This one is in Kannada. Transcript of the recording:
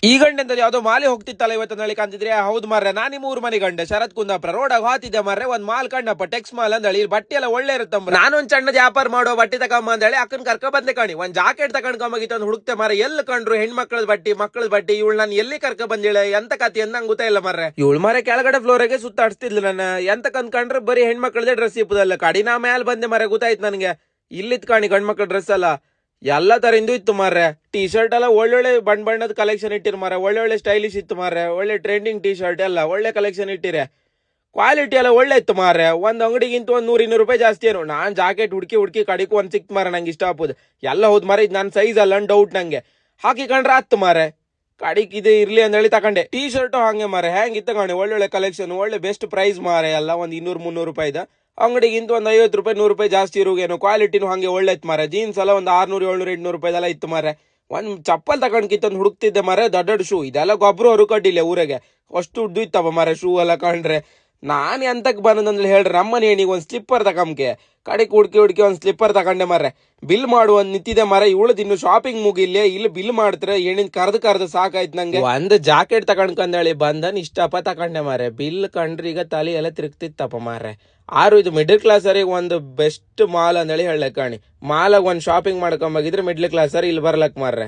ಈ ಗಂಟೆ ಯಾವ್ದೋ ಮಾಲಿ ಹೋಗ್ತಿತ್ತಲ್ಲ ಇವತ್ತು ನಳಿ ಕಾಂತಿದ್ರೆ ಹೌದು ಮಾರ್ರೆ, ನಾ ನಿಮ್ಮ ಊರ್ ಮನೆ ಗಂಡೆ ಶರತ್ ಕುಂದಾಪುರ ರೋಡಾಗ ಹಾತಿದ್ದೆ ಮಾರ್ರೆ. ಒಂದ್ ಮಾಲ್ ಕಂಡಪ್ಪ ಟೆಕ್ಸ್ ಮಾಲ್ ಅಂದಳಿ, ಬಟ್ಟೆ ಎಲ್ಲ ಒಳ್ಳೆ ಇರುತ್ತಮ್ಮ. ನಾನೊಂದ್ ಸಣ್ಣ ವ್ಯಾಪಾರ ಮಾಡೋ ಬಟ್ಟೆ ತಗೊಂಬ ಅಂದೇಳಿ ಅಕ್ಕನ್ ಕರ್ಕ ಬಂದೆ ಕಾಣಿ. ಒಂದ್ ಜಾಕೆಟ್ ತಗೊಂಡ್ಕೊಂಬಗಿತ್ತು ಅಂತ ಹುಡುಕ್ತೆ ಮಾರ್ರೆ, ಎಲ್ಲಿ ಕಂಡ್ರು ಹೆಣ್ಮಕ್ಳದ್ ಬಟ್ಟಿ ಮಕ್ಕಳದ್ ಬಟ್ಟಿ. ಇವಳು ನಾನು ಎಲ್ಲಿ ಕರ್ಕ ಬಂದಿಳೆ ಎಂತ ಕತಿ ಅಂತ ನಂಗೆ ಗೊತ್ತಾ ಇಲ್ಲ ಮಾರ್ರೆ. ಇವಳು ಮಾರೆ ಕೆಳಗಡೆ ಫ್ಲೋರಿಗೆ ಸುತ್ತಾಡ್ಸ್ತಿದ್ಲು ನನ್ನ. ಎಂತ ಕಂಡ್ರೆ ಬರೀ ಹೆಣ್ಮಕ್ಳದೇ ಡ್ರೆಸ್ ಇಪ್ಪದಲ್ಲ. ಕಡಿ ನಾ ಮ್ಯಾಲ ಬಂದೆ ಮಾರ್ರೆ, ಗೊತ್ತಾಯ್ತು ನನಗೆ ಇಲ್ಲಿತ್ ಕಾಣಿ ಗಂಡ್ಮಕ್ಳ ಡ್ರೆಸ್ ಅಲ್ಲ ಎಲ್ಲ ತರಿಂದು ಇತ್ತು ಮಾರ್ರೆ. ಟಿ ಶರ್ಟ್ ಎಲ್ಲ ಒಳ್ಳೊಳ್ಳೆ ಬಣ್ಣದ ಕಲೆಕ್ಷನ್ ಇಟ್ಟಿರ್ ಮಾರ್ರೆ, ಒಳ್ಳೊಳ್ಳೆ ಸ್ಟೈಲಿಶ್ ಇತ್ತು ಮಾರ್ರೆ. ಒಳ್ಳೆ ಟ್ರೆಂಡಿಂಗ್ ಟಿ ಶರ್ಟ್ ಎಲ್ಲ ಒಳ್ಳೆ ಕಲೆಕ್ಷನ್ ಇಟ್ಟಿರೆ, ಕ್ವಾಲಿಟಿ ಎಲ್ಲ ಒಳ್ಳೆ ಇತ್ತು ಮಾರ್ರೆ. ಒಂದ್ ಅಂಗಡಿಗಿಂತ ಒಂದ್ 100-200 ರೂಪಾಯಿ ಜಾಸ್ತಿ ಏನು. ನಾನ್ ಜಾಕೆಟ್ ಹುಡುಕಿ ಕಡಿಕು ಒಂದ್ ಸಿಕ್ತು ಮಾರ್ರೆ, ನಂಗೆ ಇಷ್ಟ ಆಪುದು ಎಲ್ಲ ಹೌದ್ ಮಾರ್ರೆ. ಇದು ನನ್ನ ಸೈಜ್ ಅಲ್ಲ ಡೌಟ್ ನಂಗೆ, ಹಾಕಿಕೊಂಡ್ರೆ ಆತ್ತು ಮಾರ್ರೆ. ಕಡಿಕ್ ಇದು ಇರ್ಲಿ ಅಂದೇಳಿ ತಕೊಂಡೆ. ಟಿ ಶರ್ಟ್ ಹಂಗೆ ಮಾರ್ರೆ, ಹೆಂಗ್ ಇತ್ತ ಕಾಣಿ ಒಳ್ಳೊಳ್ಳೆ ಕಲೆಕ್ಷನ್, ಒಳ್ಳೆ ಬೆಸ್ಟ್ ಪ್ರೈಸ್ ಮಾರ್ರೆ. ಎಲ್ಲ ಒಂದ್ 200-300 ರೂಪಾಯಿದ ಅಂಗಡಿಗಿಂತ ಒಂದ್ 50 ರೂಪಾಯಿ 100 ರೂಪಾಯಿ ಜಾಸ್ತಿ ಇರುಗೇನು. ಕ್ವಾಲಿಟಿನೂ ಹಂಗೆ ಒಳ್ಳೆ ಇತ್ತು ಮಾರ್ರೆ. ಜೀನ್ಸ್ ಎಲ್ಲ ಒಂದ್ 600-700-800 ರೂಪಾಯಿದೆಲ್ಲ ಇತ್ತು ಮಾರ್ರೆ. ಒಂದ್ ಚಪ್ಪಲ್ ತಗೊಂಡ್ಕಿತ್ತೊಂದು ಹುಡುಕ್ತಿದ್ದೆ ಮಾರ್ರೆ, ದೊಡ್ಡ ಶೂ. ಇದೆಲ್ಲ ಗೊಬ್ಬರು ಹೊರು ಕಡ್ಡಿಲ್ಲ ಊರಿಗೆ, ಅಷ್ಟು ಉಡ್ದು ಇತ್ತವ ಮಾರ್ರೆ ಶೂ ಎಲ್ಲ ಕಂಡ್ರೆ. ನಾನ್ ಎಂತಕ್ ಬಂದಂದ್ರೆ ಹೇಳ್ರಿ, ನಮ್ಮನೆ ಹೆಣ್ಣಿಗೆ ಒಂದ್ ಸ್ಲಿಪ್ಪರ್ ತಗೊಂಬಕೆ ಕಡೆಗೆ ಹುಡ್ಕಿ ಒಂದ್ ಸ್ಲಿಪ್ಪರ್ ತಗೊಂಡೆ ಮಾರ್ರೆ. ಬಿಲ್ ಮಾಡುವ ನಿಂತಿದೆ ಮಾರ್ರೆ. ಇವಳದ್ ಇನ್ನು ಶಾಪಿಂಗ್ ಮುಗಿಲ್ಲ, ಇಲ್ಲಿ ಬಿಲ್ ಮಾಡ್ತಾರೆ. ಹೆಣ್ಣಿನ ಕರ್ದು ಸಾಕಾಯ್ತು ನಂಗೆ. ಒಂದ್ ಜಾಕೆಟ್ ತಗೊಂಡ್ಕಂದೇಳಿ ಬಂದನ್ ಇಷ್ಟಪ್ಪ ತಕೊಂಡೆ ಮಾರ್ರೆ. ಬಿಲ್ ಕಂಡ್ರಿ ಈಗ ತಲೆ ಎಲ್ಲ ತಿರುಗ್ತಿತ್ತಪ್ಪ ಮಾರ್ರೆ. ಇದು ಮಿಡಲ್ ಕ್ಲಾಸ್ ಅವರಿಗೆ ಒಂದು ಬೆಸ್ಟ್ ಮಾಲ್ ಅಂದೇಳಿ ಹೇಳಕ್ ಕಾಣಿ. ಮಾಲಾಗ ಒಂದ್ ಶಾಪಿಂಗ್ ಮಾಡ್ಕೊಂಬಾಗಿದ್ರೆ ಮಿಡ್ಲ್ ಕ್ಲಾಸ್ ಇಲ್ಲಿ ಬರ್ಲಕ್ ಮಾರ್ರೆ.